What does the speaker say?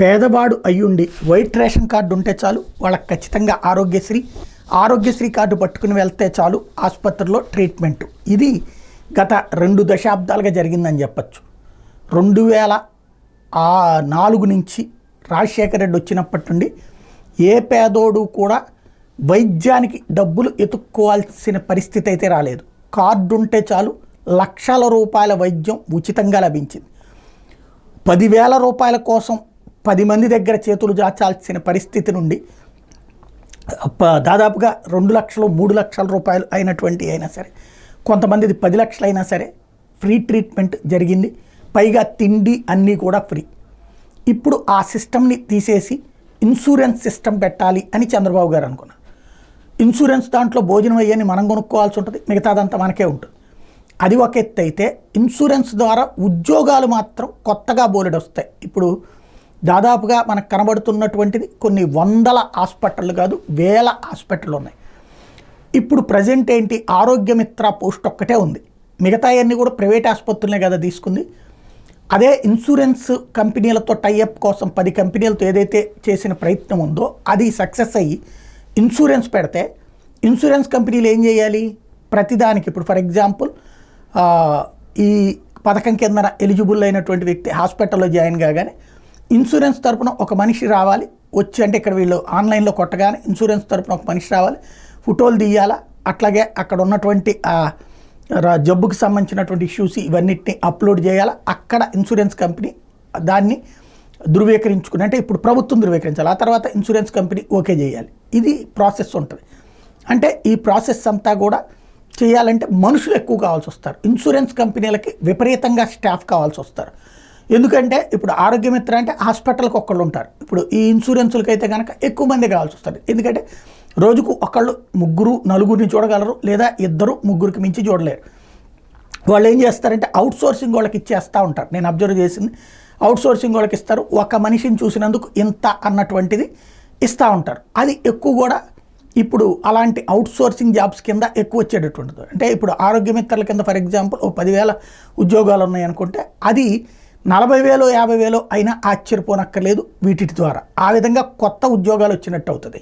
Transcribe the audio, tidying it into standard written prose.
పేదవాడు అయ్యుండి white ration card ఉంటే చాలు, వాళ్ళకి ఖచ్చితంగా ఆరోగ్యశ్రీ కార్డు పట్టుకుని వెళ్తే చాలు ఆసుపత్రిలో ట్రీట్మెంటు. ఇది గత 2 దశాబ్దాలుగా జరిగిందని చెప్పచ్చు. 2004 నుంచి రాజశేఖర రెడ్డి వచ్చినప్పటి నుండి ఏ పేదోడు కూడా వైద్యానికి డబ్బులు ఎత్తుక్కోవాల్సిన పరిస్థితి అయితే రాలేదు. కార్డు ఉంటే చాలు లక్షల రూపాయల వైద్యం ఉచితంగా లభించింది. 10,000 రూపాయల కోసం 10 మంది దగ్గర చేతులు చాచాల్సిన పరిస్థితి నుండి దాదాపుగా 2 లక్షలు 3 లక్షల రూపాయలు అయినా సరే, కొంతమందిది 10 లక్షలు అయినా సరే ఫ్రీ ట్రీట్మెంట్ జరిగింది. పైగా తిండి అన్నీ కూడా ఫ్రీ. ఇప్పుడు ఆ సిస్టమ్ని తీసేసి ఇన్సూరెన్స్ సిస్టమ్ పెట్టాలి అని చంద్రబాబు గారు అనుకున్నారు. ఇన్సూరెన్స్ దాంట్లో భోజనం అయ్యని మనం కొనుక్కోవాల్సి ఉంటుంది, మిగతాదంతా మనకే ఉంటుంది. అది ఒక ఎత్తు అయితే, ఇన్సూరెన్స్ ద్వారా ఉద్యోగాలు మాత్రం కొత్తగా బోలెడు వస్తాయి. ఇప్పుడు దాదాపుగా మనకు కనబడుతున్నటువంటిది కొన్ని వందల హాస్పిటళ్ళు కాదు, వేల హాస్పిటళ్ళు ఉన్నాయి. ఇప్పుడు ప్రజెంట్ ఏంటి, ఆరోగ్యమిత్ర పోస్ట్ ఒక్కటే ఉంది. మిగతా అన్నీ కూడా ప్రైవేట్ ఆసుపత్రులనే కదా తీసుకుంది. అదే ఇన్సూరెన్స్ కంపెనీలతో టైఅప్ కోసం 10 కంపెనీలతో ఏదైతే చేసిన ప్రయత్నం ఉందో అది సక్సెస్ అయ్యి ఇన్సూరెన్స్ పెడితే, ఇన్సూరెన్స్ కంపెనీలు ఏం చేయాలి, ప్రతిదానికి ఇప్పుడు ఫర్ ఎగ్జాంపుల్ ఈ పథకం కింద ఎలిజిబుల్ అయినటువంటి వ్యక్తి హాస్పిటల్లో జాయిన్ కాగానే ఇన్సూరెన్స్ తరపున ఒక మనిషి రావాలి వచ్చి, అంటే ఇక్కడ వీళ్ళు ఆన్లైన్లో కొట్టగానే ఇన్సూరెన్స్ తరపున ఒక మనిషి రావాలి, ఫోటోలు తీయాలా, అట్లాగే అక్కడ ఉన్నటువంటి జబ్బుకి సంబంధించినటువంటి ఇష్యూస్ ఇవన్నిటిని అప్లోడ్ చేయాలా. అక్కడ ఇన్సూరెన్స్ కంపెనీ దాన్ని ధృవీకరించుకుని, అంటే ఇప్పుడు ప్రభుత్వం ధృవీకరించాలి, ఆ తర్వాత ఇన్సూరెన్స్ కంపెనీ ఓకే చేయాలి. ఇది ప్రాసెస్ ఉంటుంది. అంటే ఈ ప్రాసెస్ అంతా కూడా చేయాలంటే మనుషులు ఎక్కువ కావాల్సి వస్తారు. ఇన్సూరెన్స్ కంపెనీలకి విపరీతంగా స్టాఫ్ కావాల్సి వస్తారు. ఎందుకంటే ఇప్పుడు ఆరోగ్యమిత్ర అంటే హాస్పిటల్కి ఒకళ్ళు ఉంటారు. ఇప్పుడు ఈ ఇన్సూరెన్సులకి అయితే కనుక ఎక్కువ మంది కావాల్సి వస్తారు. ఎందుకంటే రోజుకు ఒకళ్ళు 3, 4 చూడగలరు, లేదా 2, 3కి మించి చూడలేరు. వాళ్ళు ఏం చేస్తారంటే అవుట్ సోర్సింగ్ వాళ్ళకి ఇచ్చేస్తూ ఉంటారు. నేను అబ్జర్వ్ చేసింది, అవుట్ సోర్సింగ్ వాళ్ళకి ఇస్తారు, ఒక మనిషిని చూసినందుకు ఇంత అన్నటువంటిది ఇస్తూ ఉంటారు. అది ఎక్కువ కూడా ఇప్పుడు అలాంటి అవుట్ సోర్సింగ్ జాబ్స్ కింద ఎక్కువ వచ్చేటటువంటిది. అంటే ఇప్పుడు ఆరోగ్యమిత్రల కింద ఫర్ ఎగ్జాంపుల్ 10,000 ఉద్యోగాలు ఉన్నాయనుకుంటే అది 40,000, 50,000 అయినా ఆశ్చర్యపోనక్కర్లేదు వీటి ద్వారా. ఆ విధంగా కొత్త ఉద్యోగాలు వచ్చినట్టు అవుతుంది.